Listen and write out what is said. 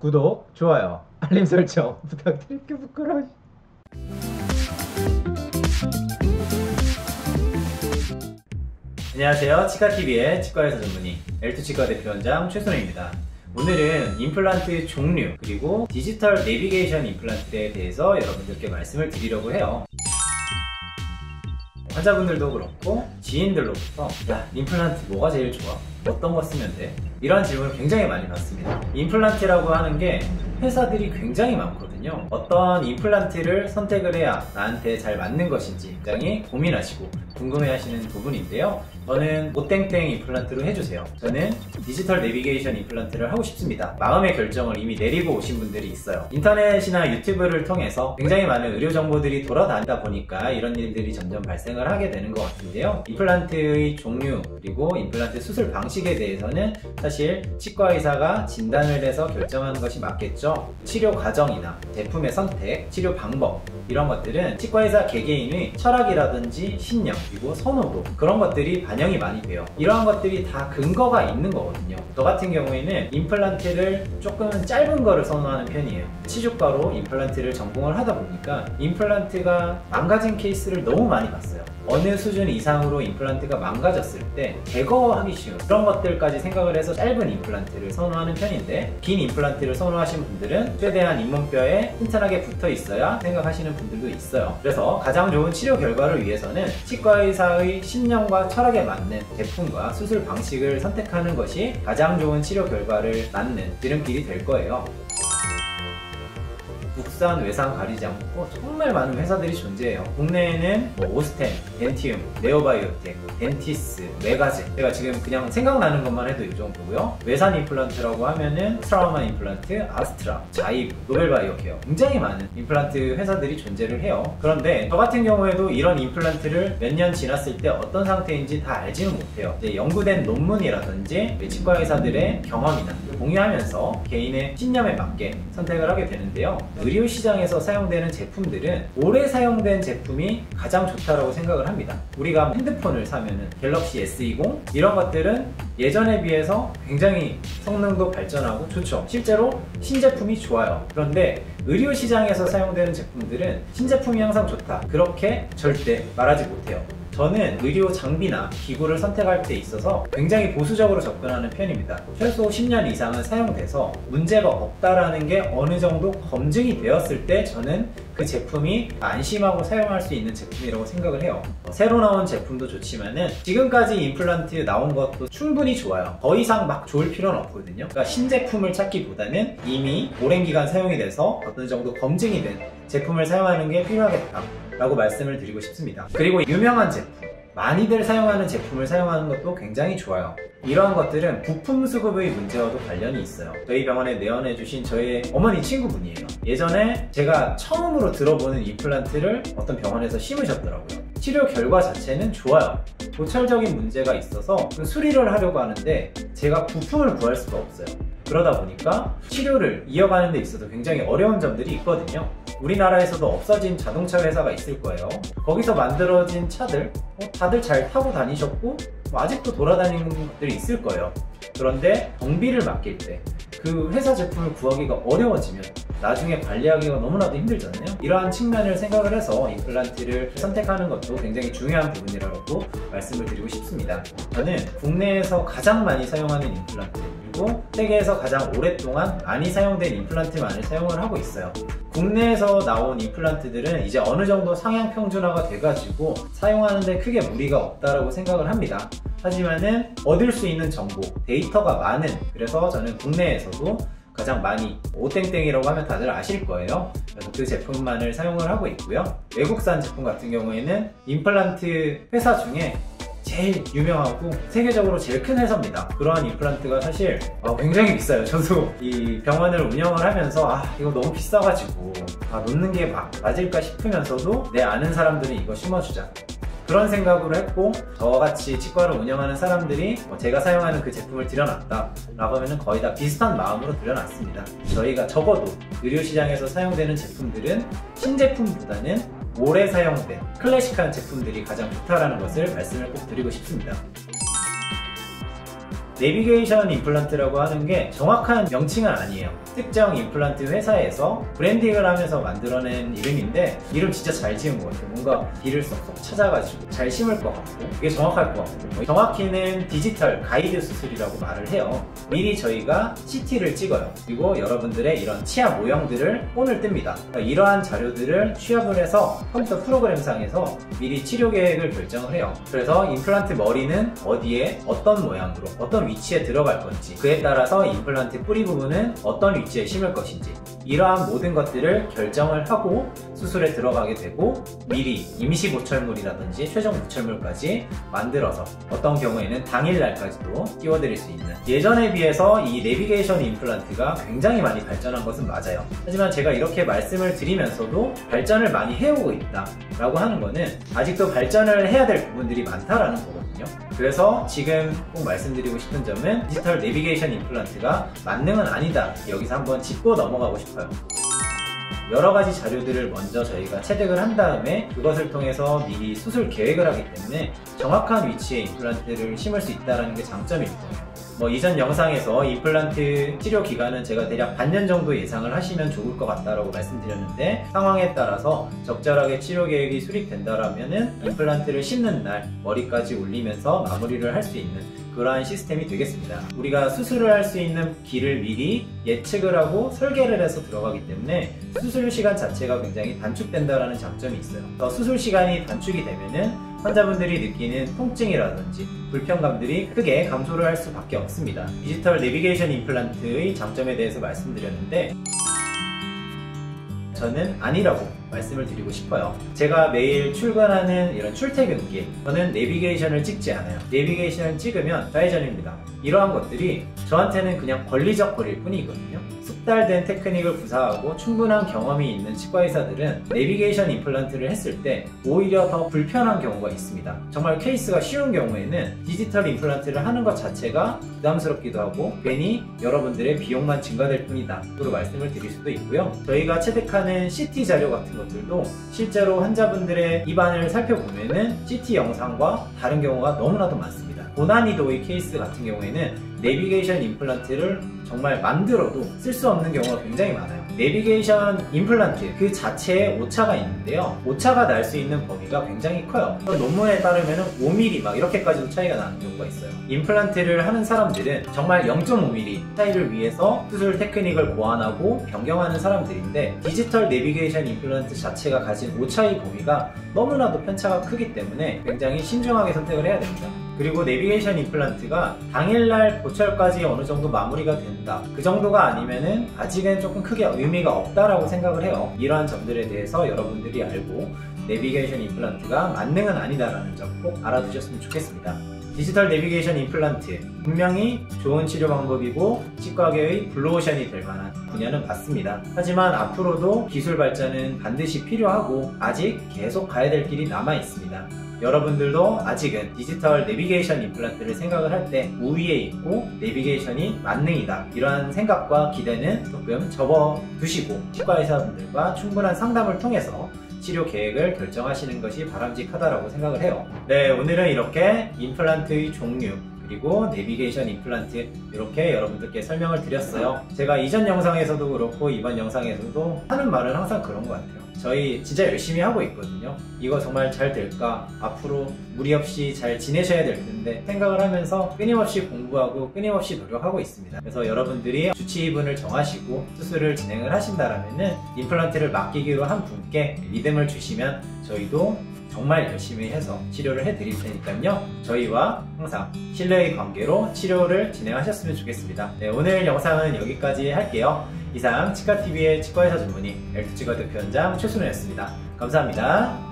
구독, 좋아요, 알림 설정 부탁드릴게요. 부끄러워. 안녕하세요. 치과TV의 치과의사 전문의 L2치과 대표원장 최선우입니다. 오늘은 임플란트 종류 그리고 디지털 내비게이션 임플란트에 대해서 여러분들께 말씀을 드리려고 해요. 환자분들도 그렇고 지인들로부터 야, 임플란트 뭐가 제일 좋아? 어떤 거 쓰면 돼? 이런 질문을 굉장히 많이 받습니다. 임플란트라고 하는 게 회사들이 굉장히 많거든요. 어떤 임플란트를 선택을 해야 나한테 잘 맞는 것인지 굉장히 고민하시고 궁금해하시는 부분인데요. 저는 모땡땡 임플란트로 해주세요. 저는 디지털 내비게이션 임플란트를 하고 싶습니다. 마음의 결정을 이미 내리고 오신 분들이 있어요. 인터넷이나 유튜브를 통해서 굉장히 많은 의료 정보들이 돌아다니다 보니까 이런 일들이 점점 발생을 하게 되는 것 같은데요. 임플란트의 종류 그리고 임플란트 수술 방식에 대해서는 사실 치과 의사가 진단을 해서 결정하는 것이 맞겠죠. 치료 과정이나 제품의 선택, 치료 방법 이런 것들은 치과 의사 개개인의 철학이라든지 신념 그리고 선호도 그런 것들이 반영이 많이 돼요. 이러한 것들이 다 근거가 있는 거거든요. 저 같은 경우에는 임플란트를 조금은 짧은 거를 선호하는 편이에요. 치주과로 임플란트를 전공을 하다 보니까 임플란트가 망가진 케이스를 너무 많이 봤어요. 어느 수준 이상으로 임플란트가 망가졌을 때 제거하기 쉬운 그런 것들까지 생각을 해서 짧은 임플란트를 선호하는 편인데, 긴 임플란트를 선호하시는 분들은 최대한 잇몸뼈에 튼튼하게 붙어 있어야 생각하시는 분들도 있어요. 그래서 가장 좋은 치료 결과를 위해서는 치과 의사의 신념과 철학에 맞는 제품과 수술 방식을 선택하는 것이 가장 좋은 치료 결과를 낳는 지름길이 될 거예요. 국산, 외상 가리지 않고 정말 많은 회사들이 존재해요. 국내에는 오스템, 덴티움, 네오바이오텍, 덴티스, 메가젠, 제가 지금 그냥 생각나는 것만 해도 이 정도고요. 외산 임플란트라고 하면은 트라우마 임플란트, 아스트라, 자이브, 노벨바이오케어, 굉장히 많은 임플란트 회사들이 존재를 해요. 그런데 저 같은 경우에도 이런 임플란트를 몇 년 지났을 때 어떤 상태인지 다 알지는 못해요. 이제 연구된 논문이라든지 치과 의사들의 경험이나 공유하면서 개인의 신념에 맞게 선택을 하게 되는데요. 의료 시장에서 사용되는 제품들은 오래 사용된 제품이 가장 좋다라고 생각을 합니다. 우리가 핸드폰을 사면은 갤럭시 S20 이런 것들은 예전에 비해서 굉장히 성능도 발전하고 좋죠. 실제로 신제품이 좋아요. 그런데 의료 시장에서 사용되는 제품들은 신제품이 항상 좋다, 그렇게 절대 말하지 못해요. 저는 의료 장비나 기구를 선택할 때 있어서 굉장히 보수적으로 접근하는 편입니다. 최소 10년 이상은 사용돼서 문제가 없다라는 게 어느 정도 검증이 되었을 때 저는 그 제품이 안심하고 사용할 수 있는 제품이라고 생각을 해요. 새로 나온 제품도 좋지만은 지금까지 임플란트 나온 것도 충분히 좋아요. 더 이상 막 좋을 필요는 없거든요. 그러니까 신제품을 찾기보다는 이미 오랜 기간 사용이 돼서 어느 정도 검증이 된 제품을 사용하는 게 필요하겠다 라고 말씀을 드리고 싶습니다. 그리고 유명한 제품, 많이들 사용하는 제품을 사용하는 것도 굉장히 좋아요. 이러한 것들은 부품 수급의 문제와도 관련이 있어요. 저희 병원에 내원해 주신 저의 어머니 친구분이에요. 예전에 제가 처음으로 들어보는 임플란트를 어떤 병원에서 심으셨더라고요. 치료 결과 자체는 좋아요. 도철적인 문제가 있어서 수리를 하려고 하는데 제가 부품을 구할 수가 없어요. 그러다 보니까 치료를 이어가는 데 있어서 굉장히 어려운 점들이 있거든요. 우리나라에서도 없어진 자동차 회사가 있을 거예요. 거기서 만들어진 차들 다들 잘 타고 다니셨고 아직도 돌아다니는 것들이 있을 거예요. 그런데 정비를 맡길 때 그 회사 제품을 구하기가 어려워지면 나중에 관리하기가 너무나도 힘들잖아요. 이러한 측면을 생각을 해서 임플란트를 선택하는 것도 굉장히 중요한 부분이라고 말씀을 드리고 싶습니다. 저는 국내에서 가장 많이 사용하는 임플란트 그리고 세계에서 가장 오랫동안 많이 사용된 임플란트만을 사용을 하고 있어요. 국내에서 나온 임플란트들은 이제 어느 정도 상향 평준화가 돼가지고 사용하는데 크게 무리가 없다라고 생각을 합니다. 하지만은 얻을 수 있는 정보, 데이터가 많은, 그래서 저는 국내에서도 가장 많이 오땡땡이라고 하면 다들 아실 거예요. 그래서 그 제품만을 사용을 하고 있고요. 외국산 제품 같은 경우에는 임플란트 회사 중에 제일 유명하고 세계적으로 제일 큰 회사입니다. 그러한 임플란트가 사실 굉장히 비싸요. 저도 이 병원을 운영을 하면서 이거 너무 비싸가지고 놓는 게 맞을까 싶으면서도 내 아는 사람들은 이거 심어주자, 그런 생각으로 했고, 저같이 치과를 운영하는 사람들이 제가 사용하는 그 제품을 들여놨다 라고 하면 거의 다 비슷한 마음으로 들여놨습니다. 저희가 적어도 의료시장에서 사용되는 제품들은 신제품보다는 오래 사용된 클래식한 제품들이 가장 좋다라는 것을 말씀을 꼭 드리고 싶습니다. 내비게이션 임플란트라고 하는 게 정확한 명칭은 아니에요. 특정 임플란트 회사에서 브랜딩을 하면서 만들어낸 이름인데 이름 진짜 잘 지은 것 같아요. 뭔가 귀를 쏙쏙 찾아가지고 잘 심을 것 같고 그게 정확할 것 같고, 정확히는 디지털 가이드 수술이라고 말을 해요. 미리 저희가 CT를 찍어요. 그리고 여러분들의 이런 치아 모형들을 폰을 뜹니다. 이러한 자료들을 취합을 해서 컴퓨터 프로그램상에서 미리 치료 계획을 결정을 해요. 그래서 임플란트 머리는 어디에 어떤 모양으로 어떤 위치에 들어갈 건지, 그에 따라서 임플란트 뿌리 부분은 어떤 위치에 심을 것인지, 이러한 모든 것들을 결정을 하고 수술에 들어가게 되고, 미리 임시 보철물이라든지 최종 보철물까지 만들어서 어떤 경우에는 당일날까지도 띄워드릴 수 있는, 예전에 비해서 이 내비게이션 임플란트가 굉장히 많이 발전한 것은 맞아요. 하지만 제가 이렇게 말씀을 드리면서도 발전을 많이 해오고 있다 라고 하는 거는 아직도 발전을 해야 될 부분들이 많다라는 거거든요. 그래서 지금 꼭 말씀드리고 싶은 점은 디지털 내비게이션 임플란트가 만능은 아니다, 여기서 한번 짚고 넘어가고 싶어요. 여러 가지 자료들을 먼저 저희가 체득을 한 다음에 그것을 통해서 미리 수술 계획을 하기 때문에 정확한 위치에 임플란트를 심을 수 있다는 게 장점일 거예요. 이전 영상에서 임플란트 치료 기간은 제가 대략 반년 정도 예상을 하시면 좋을 것 같다라고 말씀드렸는데, 상황에 따라서 적절하게 치료 계획이 수립된다라면은 임플란트를 심는 날 머리까지 올리면서 마무리를 할 수 있는 그러한 시스템이 되겠습니다. 우리가 수술을 할 수 있는 길을 미리 예측을 하고 설계를 해서 들어가기 때문에 수술 시간 자체가 굉장히 단축된다라는 장점이 있어요. 수술 시간이 단축이 되면은 환자분들이 느끼는 통증이라든지 불편감들이 크게 감소를 할 수밖에 없습니다. 디지털 내비게이션 임플란트의 장점에 대해서 말씀드렸는데, 저는 아니라고 말씀을 드리고 싶어요. 제가 매일 출근하는 이런 출퇴근길, 저는 내비게이션을 찍지 않아요. 내비게이션을 찍으면 좌회전입니다. 이러한 것들이 저한테는 그냥 권리적 거리일 뿐이거든요. 숙달된 테크닉을 구사하고 충분한 경험이 있는 치과의사들은 내비게이션 임플란트를 했을 때 오히려 더 불편한 경우가 있습니다. 정말 케이스가 쉬운 경우에는 디지털 임플란트를 하는 것 자체가 부담스럽기도 하고 괜히 여러분들의 비용만 증가될 뿐이다 로 말씀을 드릴 수도 있고요. 저희가 체득하는 CT 자료 같은 것들도 실제로 환자분들의 입안을 살펴보면은 CT 영상과 다른 경우가 너무나도 많습니다. 고난이도의 케이스 같은 경우에는 내비게이션 임플란트를 정말 만들어도 쓸 수 없는 경우가 굉장히 많아요. 내비게이션 임플란트 그 자체에 오차가 있는데요, 오차가 날 수 있는 범위가 굉장히 커요. 논문에 따르면 5mm 막 이렇게까지도 차이가 나는 경우가 있어요. 임플란트를 하는 사람들은 정말 0.5mm 차이를 위해서 수술 테크닉을 보완하고 변경하는 사람들인데, 디지털 내비게이션 임플란트 자체가 가진 오차의 범위가 너무나도 편차가 크기 때문에 굉장히 신중하게 선택을 해야 됩니다. 그리고 내비게이션 임플란트가 당일날 보철까지 어느 정도 마무리가 된다, 그 정도가 아니면은 아직은 조금 크게 의미가 없다라고 생각을 해요. 이러한 점들에 대해서 여러분들이 알고 내비게이션 임플란트가 만능은 아니다라는 점 꼭 알아두셨으면 좋겠습니다. 디지털 내비게이션 임플란트 분명히 좋은 치료 방법이고 치과계의 블루오션이 될 만한 분야는 맞습니다. 하지만 앞으로도 기술 발전은 반드시 필요하고 아직 계속 가야 될 길이 남아 있습니다. 여러분들도 아직은 디지털 내비게이션 임플란트를 생각을 할 때 우위에 있고 내비게이션이 만능이다, 이러한 생각과 기대는 조금 접어두시고 치과의사분들과 충분한 상담을 통해서 치료 계획을 결정하시는 것이 바람직하다고 생각을 해요. 네, 오늘은 이렇게 임플란트의 종류 그리고 내비게이션 임플란트 이렇게 여러분들께 설명을 드렸어요. 제가 이전 영상에서도 그렇고 이번 영상에서도 하는 말은 항상 그런 것 같아요. 저희 진짜 열심히 하고 있거든요. 이거 정말 잘 될까? 앞으로 무리 없이 잘 지내셔야 될 텐데 생각을 하면서 끊임없이 공부하고 끊임없이 노력하고 있습니다. 그래서 여러분들이 주치의분을 정하시고 수술을 진행을 하신다라면은 임플란트를 맡기기로 한 분께 믿음을 주시면 저희도 정말 열심히 해서 치료를 해드릴 테니까요. 저희와 항상 신뢰의 관계로 치료를 진행하셨으면 좋겠습니다. 네, 오늘 영상은 여기까지 할게요. 이상 치과TV의 치과의사 전문의 엘투치과 대표원장 최순호였습니다. 감사합니다.